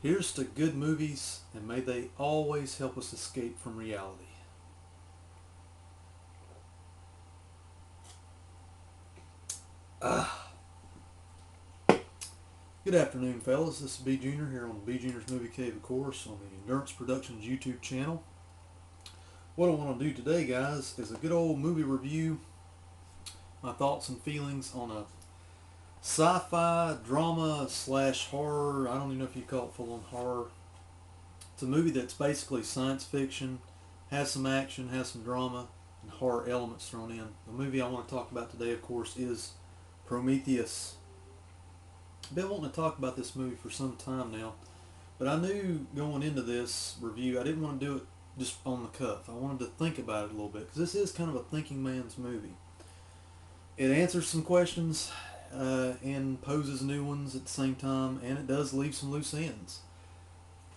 Here's to good movies, and may they always help us escape from reality. Ah, good afternoon, fellas. This is B Junior here on B Junior's Movie Cave, of course, on the Endurance Productions YouTube channel. What I want to do today, guys, is a good old movie review. My thoughts and feelings on a sci-fi drama slash horror. I don't even know if you call it full-on horror. It's a movie that's basically science fiction, has some action, has some drama, and horror elements thrown in. The movie I want to talk about today, of course, is Prometheus. I've been wanting to talk about this movie for some time now, but I knew going into this review I didn't want to do it just on the cuff. I wanted to think about it a little bit because this is kind of a thinking man's movie. It answers some questions and poses new ones at the same time, and it does leave some loose ends.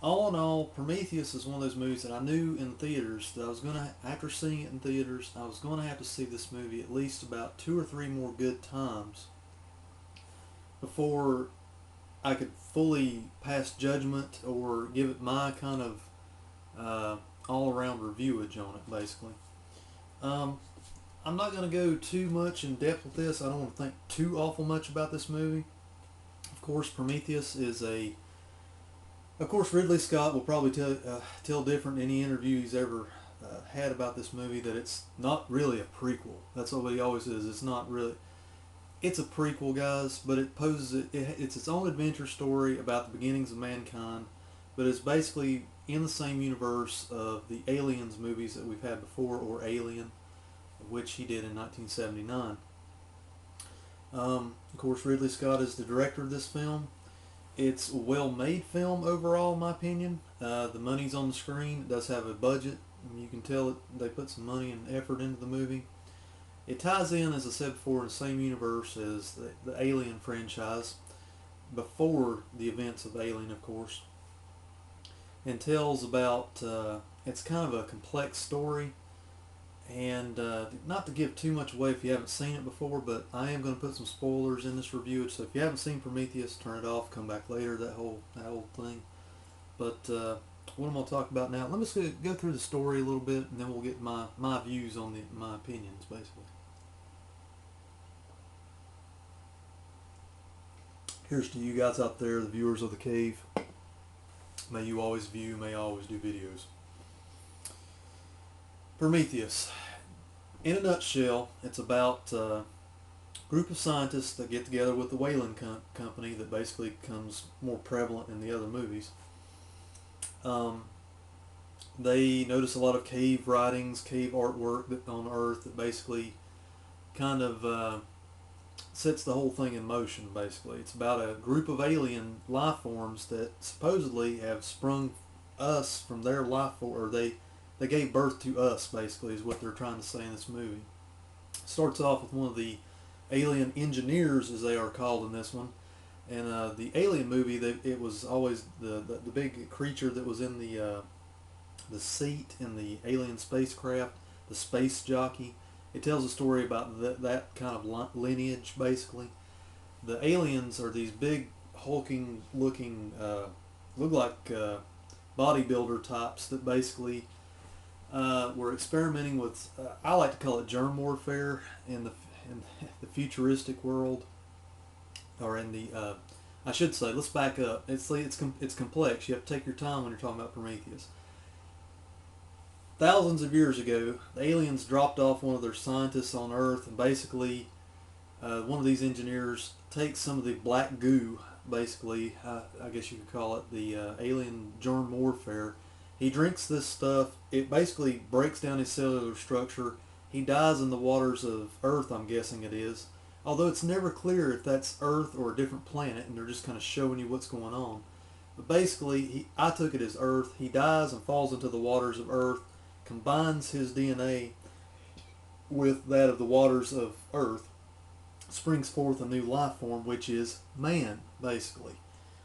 All in all, Prometheus is one of those movies that I knew in theaters that I was going to, after seeing it in theaters, I was going to have to see this movie at least about 2 or 3 more good times before I could fully pass judgment or give it my kind of all-around reviewage on it, basically. I'm not going to go too much in depth with this. I don't want to think too awful much about this movie. Of course, Prometheus is Of course, Ridley Scott will probably tell different in any interview he's ever had about this movie that it's not really a prequel. That's what he always says. It's not really. It's a prequel, guys, but it's its own adventure story about the beginnings of mankind, but it's basically in the same universe of the Aliens movies that we've had before, or Alien, which he did in 1979. Of course, Ridley Scott is the director of this film. It's a well-made film overall, in my opinion. The money's on the screen. It does have a budget. You can tell they put some money and effort into the movie. It ties in, as I said before, in the same universe as the Alien franchise, before the events of Alien, of course, and tells about, it's kind of a complex story, and not to give too much away if you haven't seen it before, but I am going to put some spoilers in this review, so if you haven't seen Prometheus, turn it off, come back later, that whole thing. But what I'm going to talk about now, let me go through the story a little bit, and then we'll get my views on my opinions, basically. Here's to you guys out there, the viewers of the cave. May you always view, may you always do videos. Prometheus. In a nutshell, it's about a group of scientists that get together with the whaling company that basically becomes more prevalent in the other movies. They notice a lot of cave writings, cave artwork on Earth that basically kind of sets the whole thing in motion, basically. It's about a group of alien life forms that supposedly have sprung us from their life form, or they gave birth to us, basically, is what they're trying to say in this movie. It starts off with one of the alien engineers, as they are called in this one. And the Alien movie, it was always the big creature that was in the seat in the alien spacecraft, the space jockey. It tells a story about that kind of lineage, basically. The aliens are these big, hulking looking, look like bodybuilder types that basically were experimenting with, I like to call it germ warfare in the futuristic world, or in the, I should say, let's back up. It's complex. You have to take your time when you're talking about Prometheus. Thousands of years ago, the aliens dropped off one of their scientists on Earth, and basically, one of these engineers takes some of the black goo, basically, I guess you could call it, the alien germ warfare. He drinks this stuff. It basically breaks down his cellular structure. He dies in the waters of Earth, I'm guessing it is. Although it's never clear if that's Earth or a different planet, and they're just kind of showing you what's going on. But basically, I took it as Earth. He dies and falls into the waters of Earth, combines his DNA with that of the waters of Earth, springs forth a new life form, which is man, basically.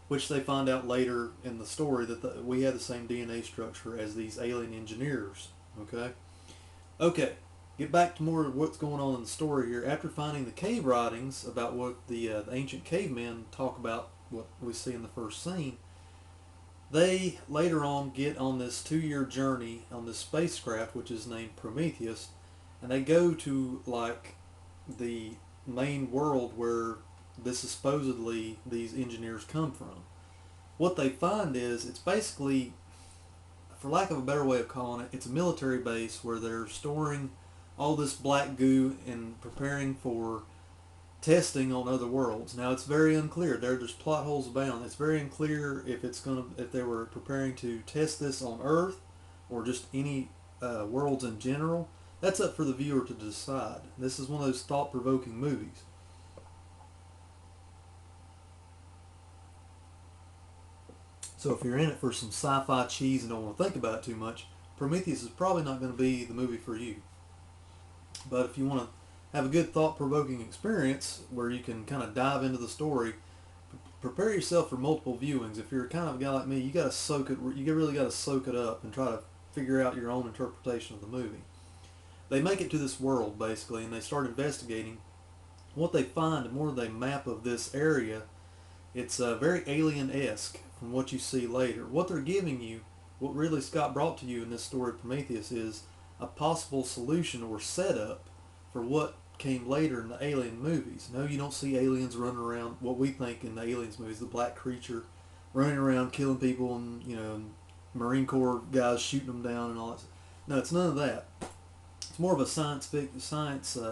Which they find out later in the story that we had the same DNA structure as these alien engineers. Okay, get back to more of what's going on in the story here. After finding the cave writings about what the ancient cavemen talk about, what we see in the first scene, They later on get on this 2 year journey on this spacecraft, which is named Prometheus, and they go to like the main world where this is supposedly these engineers come from. What they find is it's basically, for lack of a better way of calling it, it's a military base where they're storing all this black goo and preparing for testing on other worlds. Now it's very unclear. There's plot holes abound. It's very unclear if they were preparing to test this on Earth or just any worlds in general. That's up for the viewer to decide. This is one of those thought-provoking movies. So if you're in it for some sci-fi cheese and don't want to think about it too much, Prometheus is probably not going to be the movie for you. But if you want to have a good thought-provoking experience where you can kind of dive into the story, prepare yourself for multiple viewings. If you're kind of a guy like me, you got to soak it. You really got to soak it up and try to figure out your own interpretation of the movie. They make it to this world basically, and they start investigating. What they find, the more they map of this area, it's very alien-esque from what you see later. What they're giving you, what Ridley Scott brought to you in this story, Prometheus, is a possible solution or setup for what came later in the Alien movies. No, you don't see aliens running around, what we think in the Aliens movies, the black creature running around killing people and, Marine Corps guys shooting them down and all that. No, it's none of that. It's more of a science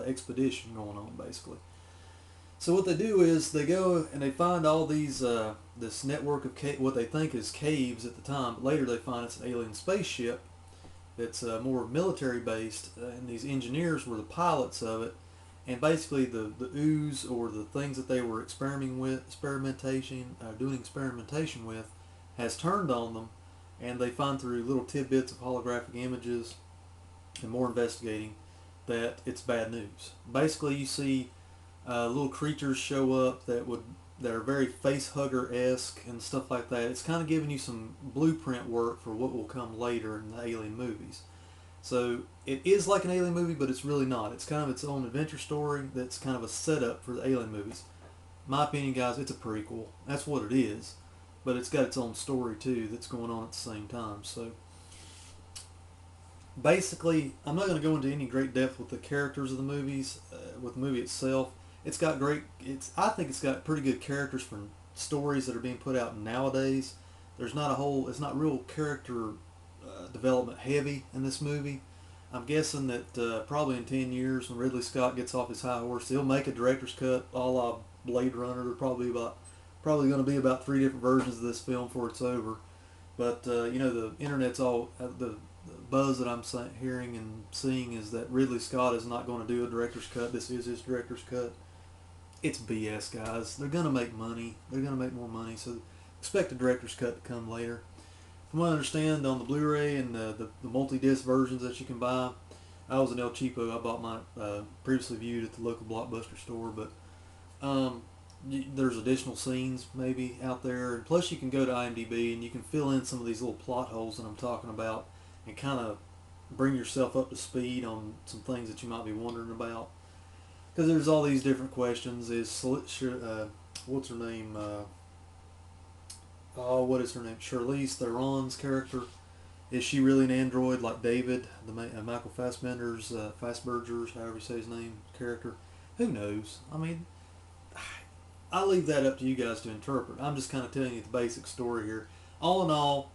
expedition going on, basically. So what they do is they go and they find all these this network of what they think is caves at the time. But later they find it's an alien spaceship that's more military based, and these engineers were the pilots of it. And basically the ooze or the things that they were doing experimentation with has turned on them, and they find through little tidbits of holographic images and more investigating that it's bad news. Basically you see little creatures show up that are very face hugger esque and stuff like that. It's kind of giving you some blueprint work for what will come later in the Alien movies. So it is like an Alien movie, but it's really not. It's kind of its own adventure story that's kind of a setup for the Alien movies. My opinion, guys, it's a prequel. That's what it is. But it's got its own story too that's going on at the same time. So basically, I'm not going to go into any great depth with the characters of the movies, with the movie itself. I think it's got pretty good characters from stories that are being put out nowadays. It's not real character development heavy in this movie. I'm guessing that probably in 10 years when Ridley Scott gets off his high horse, he'll make a director's cut a la Blade Runner. There's probably going to be about 3 different versions of this film before it's over. But the internet's all the buzz that I'm hearing and seeing is that Ridley Scott is not going to do a director's cut. This is his director's cut. It's BS, guys. They're going to make money. They're going to make more money. So expect a director's cut to come later. From what I understand, on the Blu-ray and the multi-disc versions that you can buy, I was an El Cheapo. I bought mine previously viewed at the local Blockbuster store, but there's additional scenes maybe out there. And plus you can go to IMDb and you can fill in some of these little plot holes that I'm talking about and kind of bring yourself up to speed on some things that you might be wondering about. Because there's all these different questions. What's her name? What is her name? Charlize Theron's character. Is she really an android like David, Michael Fassbender's, Fassberger's, however you say his name, character? Who knows? I mean, I leave that up to you guys to interpret. I'm just kind of telling you the basic story here. All in all,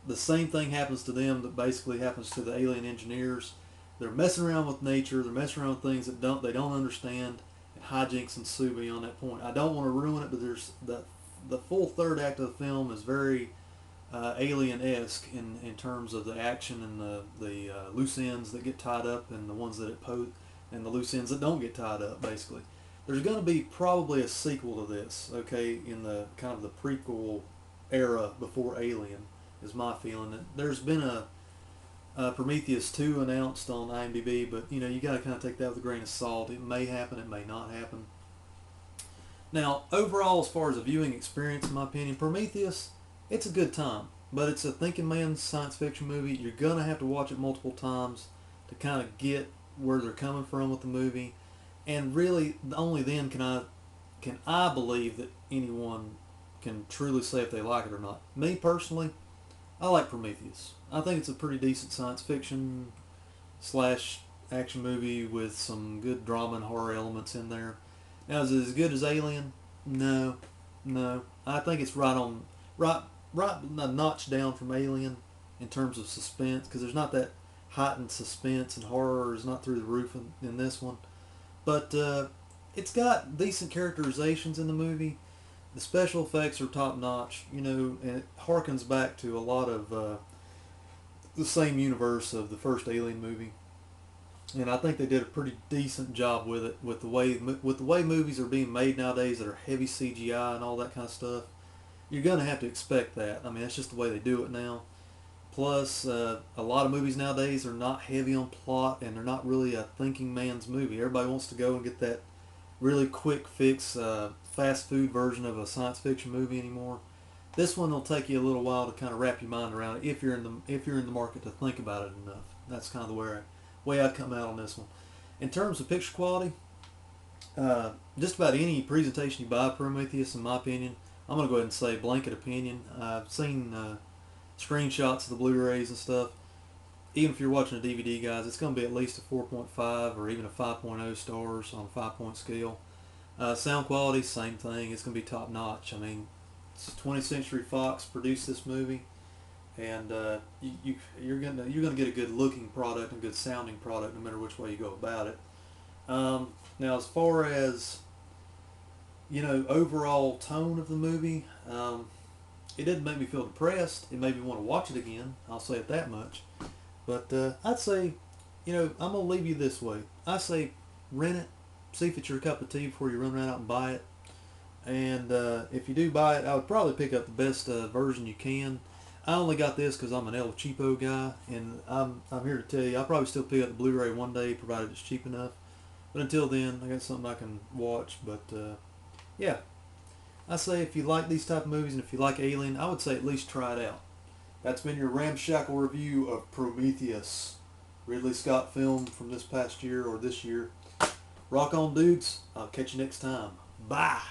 the same thing happens to them that basically happens to the alien engineers. They're messing around with nature. They're messing around with things that they don't understand, and hijinks ensue beyond that point. I don't want to ruin it, but there's the full third act of the film is very alien-esque in terms of the action and the loose ends that get tied up and the ones that and the loose ends that don't get tied up. Basically, there's going to be probably a sequel to this. Okay, in the kind of the prequel era before Alien, is my feeling. There's been a Prometheus 2 announced on IMDb, but you got to kind of take that with a grain of salt. It may happen, it may not happen. Now, overall, as far as a viewing experience, in my opinion, Prometheus, it's a good time, but it's a thinking man's science fiction movie. You're gonna have to watch it multiple times to kind of get where they're coming from with the movie, and really, only then can I believe that anyone can truly say if they like it or not. Me personally, I like Prometheus. I think it's a pretty decent science fiction slash action movie with some good drama and horror elements in there. Now, is it as good as Alien? No, no. I think it's right, right a notch down from Alien in terms of suspense, because there's not that heightened suspense, and horror is not through the roof in this one. But it's got decent characterizations in the movie. The special effects are top notch, and it harkens back to a lot of the same universe of the first Alien movie. And I think they did a pretty decent job with it, with the way movies are being made nowadays that are heavy CGI and all that kind of stuff. You're gonna have to expect that. I mean, that's just the way they do it now. Plus, a lot of movies nowadays are not heavy on plot, and they're not really a thinking man's movie. Everybody wants to go and get that really quick fix, fast food version of a science fiction movie anymore. This one will take you a little while to kind of wrap your mind around it if you're in the market to think about it enough. That's kind of the way I come out on this one. In terms of picture quality, just about any presentation you buy Prometheus, in my opinion, I'm going to go ahead and say blanket opinion. I've seen screenshots of the Blu-rays and stuff. Even if you're watching a DVD, guys, it's going to be at least a 4.5 or even a 5.0 stars on a 5-point scale. Sound quality, same thing. It's going to be top notch. I mean, 20th Century Fox produced this movie, and you're gonna get a good looking product and good sounding product no matter which way you go about it. Now, as far as overall tone of the movie, it didn't make me feel depressed. It made me want to watch it again. I'll say it that much. But I'd say, I'm gonna leave you this way. I say rent it, see if it's your cup of tea before you run right out and buy it. And if you do buy it, I would probably pick up the best version you can. I only got this because I'm an El Cheapo guy, and I'm here to tell you I'll probably still pick up the Blu-ray one day, provided it's cheap enough. But until then, I got something I can watch. But yeah, I say if you like these type of movies and if you like Alien, I would say at least try it out. That's been your ramshackle review of Prometheus, Ridley Scott film from this past year or this year. Rock on, dudes. I'll catch you next time. Bye.